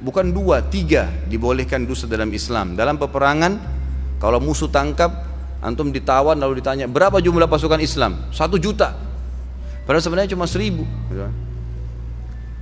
bukan 2, 3 dibolehkan dusta dalam Islam. Dalam peperangan, kalau musuh tangkap, antum ditawan lalu ditanya, berapa jumlah pasukan Islam? 1 juta. Padahal sebenarnya cuma 1000.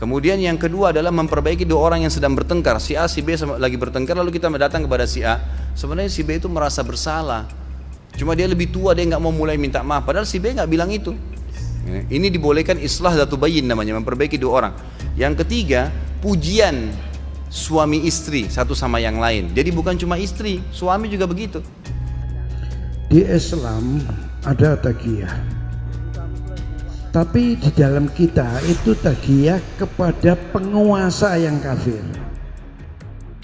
Kemudian yang kedua adalah memperbaiki 2 orang yang sedang bertengkar. Si A, si B lagi bertengkar, lalu kita datang kepada si A. Sebenarnya si B itu merasa bersalah. Cuma dia lebih tua, dia nggak mau mulai minta maaf. Padahal si B nggak bilang itu. Ini dibolehkan islah dzatu bayyin namanya, memperbaiki 2 orang. Yang ketiga, pujian suami istri satu sama yang lain. Jadi bukan cuma istri, suami juga begitu. Di Islam ada taqiyah, tapi di dalam kita itu taqiyah kepada penguasa yang kafir,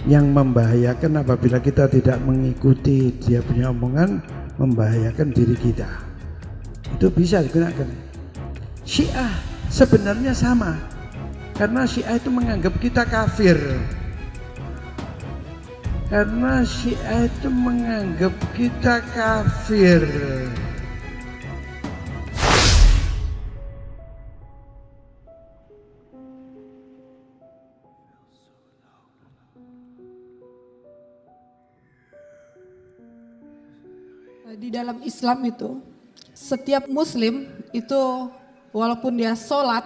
yang membahayakan apabila kita tidak mengikuti dia punya omongan, membahayakan diri kita. Itu bisa digunakan. Syiah sebenarnya sama, karena Syiah itu menganggap kita kafir. Karena Syiah itu menganggap kita kafir. Di dalam Islam itu, setiap muslim itu walaupun dia sholat,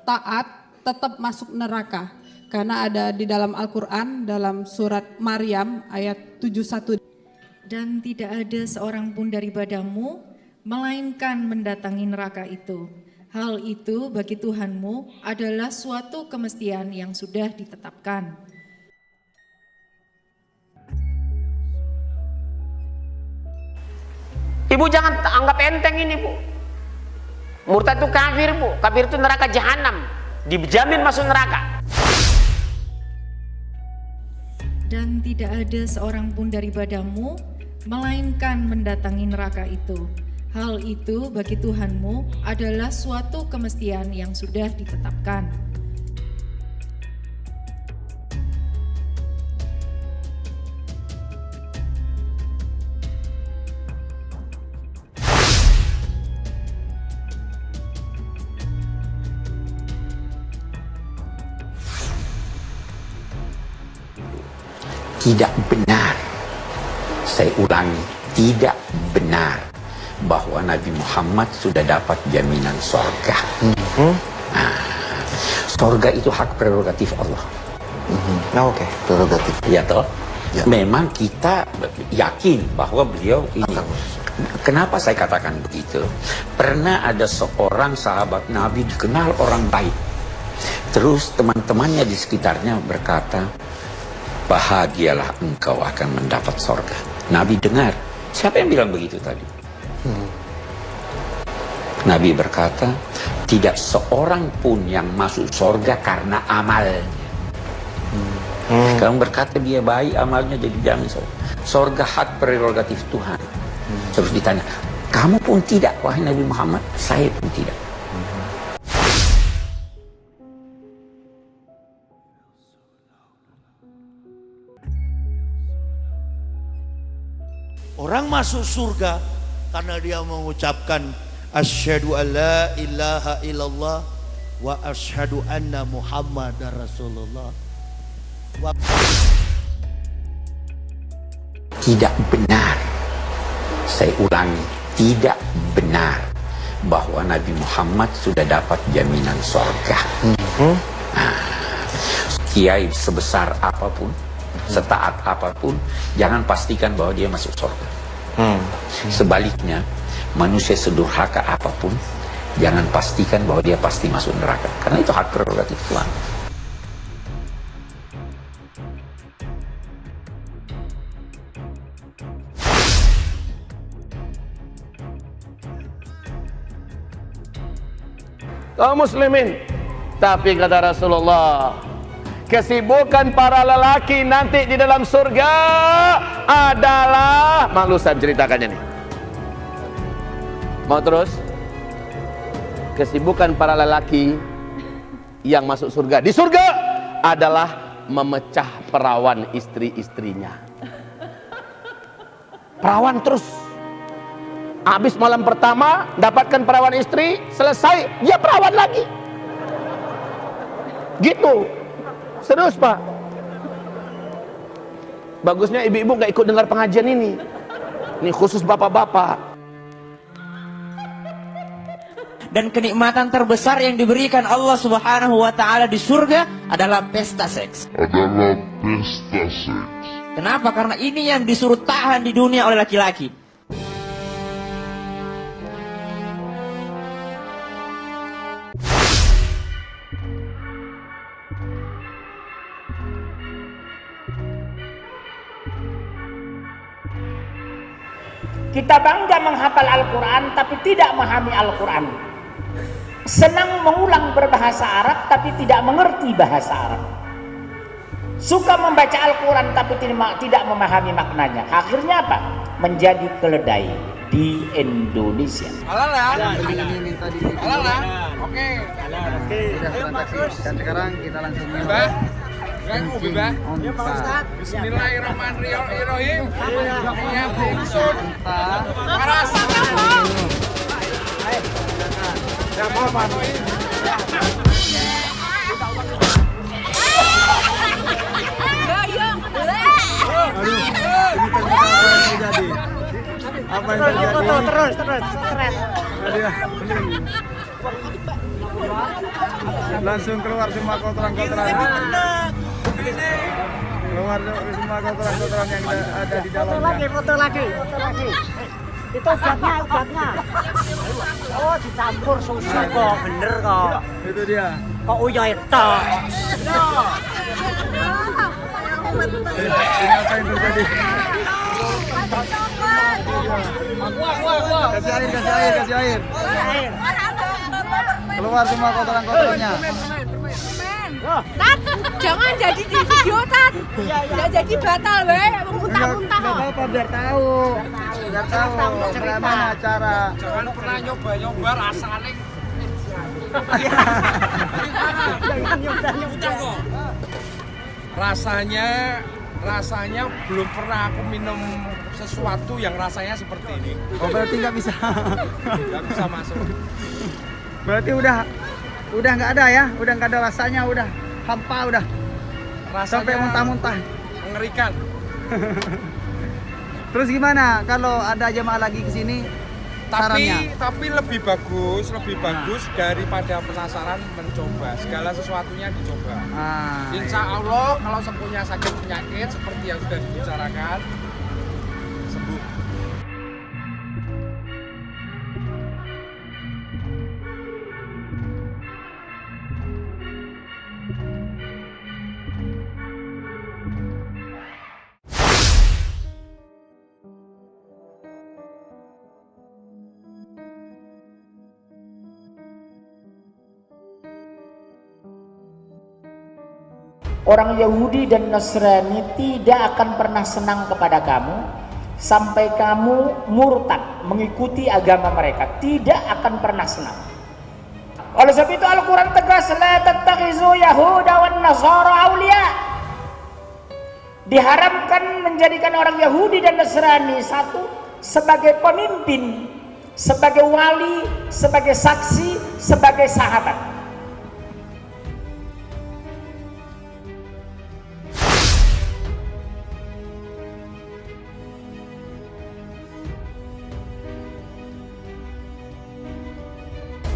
taat, tetap masuk neraka. Karena ada di dalam Al-Quran, dalam surat Maryam ayat 71. Dan tidak ada seorang pun daripadamu, melainkan mendatangi neraka itu. Hal itu bagi Tuhanmu adalah suatu kemestian yang sudah ditetapkan. Ibu jangan anggap enteng ini, Bu. Murtad itu kafir, Bu. Kafir itu neraka jahanam. Dijamin masuk neraka. Dan tidak ada seorang pun daripadamu, melainkan mendatangi neraka itu. Hal itu bagi Tuhanmu adalah suatu kemestian yang sudah ditetapkan. Tidak benar, saya ulangi, tidak benar bahwa Nabi Muhammad sudah dapat jaminan sorga. Sorga itu hak prerogatif Allah. Oke, prerogatif. Ya toh? Ya. Memang kita yakin bahwa beliau ini. Kenapa saya katakan begitu? Pernah ada seorang sahabat Nabi dikenal orang baik. Terus teman-temannya di sekitarnya berkata, bahagialah engkau akan mendapat sorga. Nabi dengar. Siapa yang bilang begitu tadi? Nabi berkata, tidak seorang pun yang masuk sorga karena amalnya. Kamu berkata dia baik amalnya, jadi jangan sorga. Sorga hak prerogatif Tuhan. Terus ditanya, kamu pun tidak, wahai Nabi Muhammad? Saya pun tidak. Orang masuk surga karena dia mengucapkan asyhadu alla ilaha illallah wa asyhadu anna muhammadar rasulullah. Tidak benar, saya ulangi, tidak benar bahwa Nabi Muhammad sudah dapat jaminan sorga. Kiai sebesar apapun, setaat apapun, jangan pastikan bahwa dia masuk surga. Sebaliknya, manusia sedurhaka apapun, jangan pastikan bahwa dia pasti masuk neraka. Karena itu hak prerogatif Tuhan. Kaum muslimin, tapi kata Rasulullah, kesibukan para lelaki nanti di dalam surga adalah, malu saya ceritakannya nih. Mau terus? Kesibukan para lelaki yang masuk surga di surga adalah memecah perawan istri-istrinya. Perawan terus. Habis malam pertama dapatkan perawan istri, selesai dia perawan lagi. Gitu. Serius Pak. Bagusnya ibu-ibu gak ikut dengar pengajian ini. Ini khusus bapak-bapak. Dan kenikmatan terbesar yang diberikan Allah Subhanahu wa taala di surga adalah pesta seks. Kenapa? Karena ini yang disuruh tahan di dunia oleh laki-laki. Kita bangga menghafal Al-Quran tapi tidak memahami Al-Quran. Senang mengulang berbahasa Arab tapi tidak mengerti bahasa Arab. Suka membaca Al-Quran tapi tidak memahami maknanya. Akhirnya apa? Menjadi keledai di Indonesia. Halal ya? Halal ya? Oke. Dan sekarang kita langsung Bismillahirrahmanirrahim. Ya bungsur. Parasa. Ya mohon. Apa yang terjadi? Terus. Langsung keluar semua kotoran-kotoran. Keluar semua kotoran-kotoran yang ada di dalamnya. Foto lagi. Itu ubatnya. Oh, dicampur susu kok, bener kok. Itu dia. Kok uya itu. Ini apa yang terjadi? Kasih air. Keluar semua kotoran-kotorannya. Tat, jangan jadi di video, Tat. Nggak jadi batal, muntah-muntah kok. Apa biar tahu. Bagaimana cara. Jangan pernah nyoba rasanya. Jangan nyoba. Rasanya belum pernah aku minum sesuatu yang rasanya seperti ini. Oh, berarti nggak bisa masuk. Berarti udah nggak ada ya, udah nggak ada rasanya, udah hampa, udah rasanya sampai muntah-muntah, mengerikan. Terus gimana kalau ada jemaah lagi ke sini? Tapi lebih bagus daripada penasaran mencoba. Segala sesuatunya dicoba. Insya Allah kalau punya sakit penyakit seperti yang sudah dibicarakan, sembuh. Orang Yahudi dan Nasrani tidak akan pernah senang kepada kamu sampai kamu murtad mengikuti agama mereka. Tidak akan pernah senang. Oleh sebab itu Al-Quran tegas, la tattakhizu yahuda wan nasara awliya. Diharamkan menjadikan orang Yahudi dan Nasrani satu sebagai pemimpin, sebagai wali, sebagai saksi, sebagai sahabat.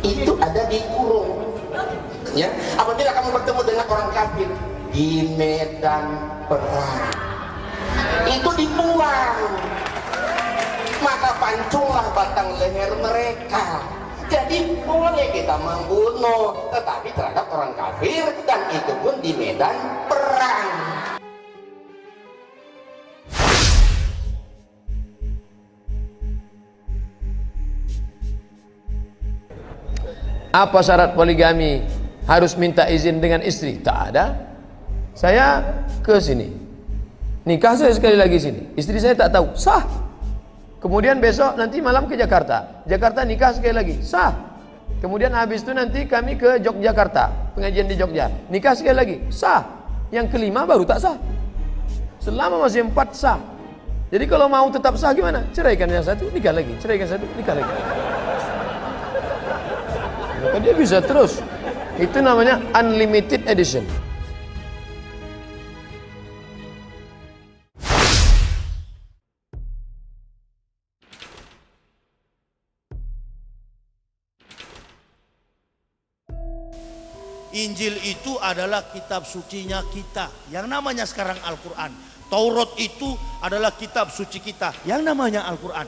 Itu ada di kurung, ya. Apabila kamu bertemu dengan orang kafir di medan perang, itu dibuang, maka pancunglah batang leher mereka. Jadi boleh kita membunuh, tetapi terhadap orang kafir, dan itu pun di medan perang. Apa syarat poligami? Harus minta izin dengan istri? Tak ada. Saya ke sini, nikah saya sekali lagi sini, istri saya tak tahu, sah. Kemudian besok nanti malam ke Jakarta nikah sekali lagi, sah. Kemudian habis itu nanti kami ke Yogyakarta, pengajian di Jogja, nikah sekali lagi, sah. Yang kelima baru tak sah. Selama masih 4 sah. Jadi kalau mau tetap sah gimana? Ceraikan yang satu, nikah lagi, ceraikan satu, nikah lagi. Maka dia bisa terus. Itu namanya unlimited edition. Injil itu adalah kitab sucinya kita, yang namanya sekarang Al-Quran. Taurat itu adalah kitab suci kita, yang namanya Al-Quran.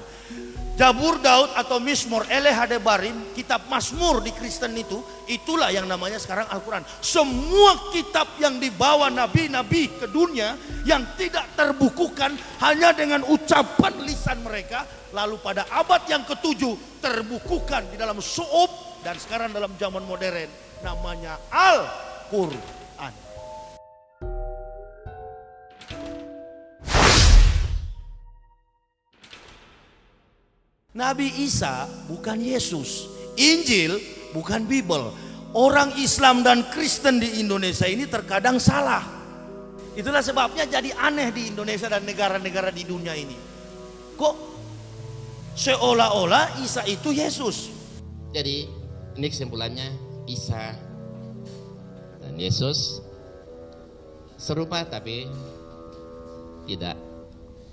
Jabur Daud atau Mismor Eleh Hadebarim, kitab Mazmur di Kristen itu, itulah yang namanya sekarang Al-Quran. Semua kitab yang dibawa nabi-nabi ke dunia yang tidak terbukukan hanya dengan ucapan lisan mereka, lalu pada abad yang ke-7 terbukukan di dalam su'ub, dan sekarang dalam zaman modern namanya Al-Quran. Nabi Isa bukan Yesus, Injil bukan Bible. Orang Islam dan Kristen di Indonesia ini terkadang salah. Itulah sebabnya jadi aneh di Indonesia dan negara-negara di dunia ini. Kok seolah-olah Isa itu Yesus? Jadi ini kesimpulannya, Isa dan Yesus serupa tapi tidak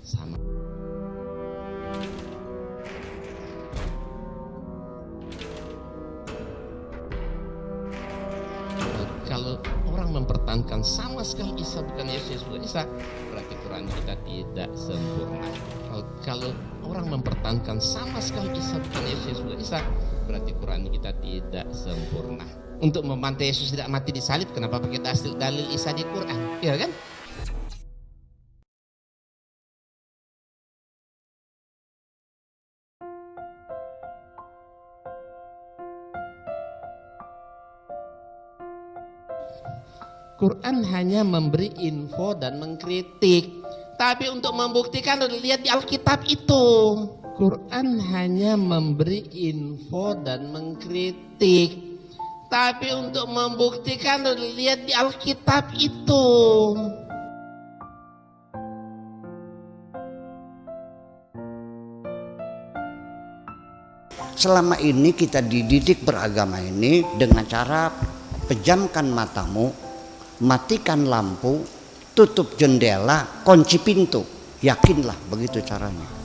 sama. Kalau orang mempertahankan sama sekali Isa bukan Yesus, bukan Isa, berarti Quran kita tidak sempurna. Kalau orang mempertahankan sama sekali Isa bukan Yesus, bukan Isa, berarti Quran kita tidak sempurna. Untuk membantai Yesus tidak mati disalib, kenapa pakai dalil Isa di Quran? Iya kan? Quran hanya memberi info dan mengkritik, tapi untuk membuktikan lihat di Alkitab itu. Quran hanya memberi info dan mengkritik, tapi untuk membuktikan lihat di Alkitab itu. Selama ini kita dididik beragama ini dengan cara pejamkan matamu, matikan lampu, tutup jendela, kunci pintu. Yakinlah begitu caranya.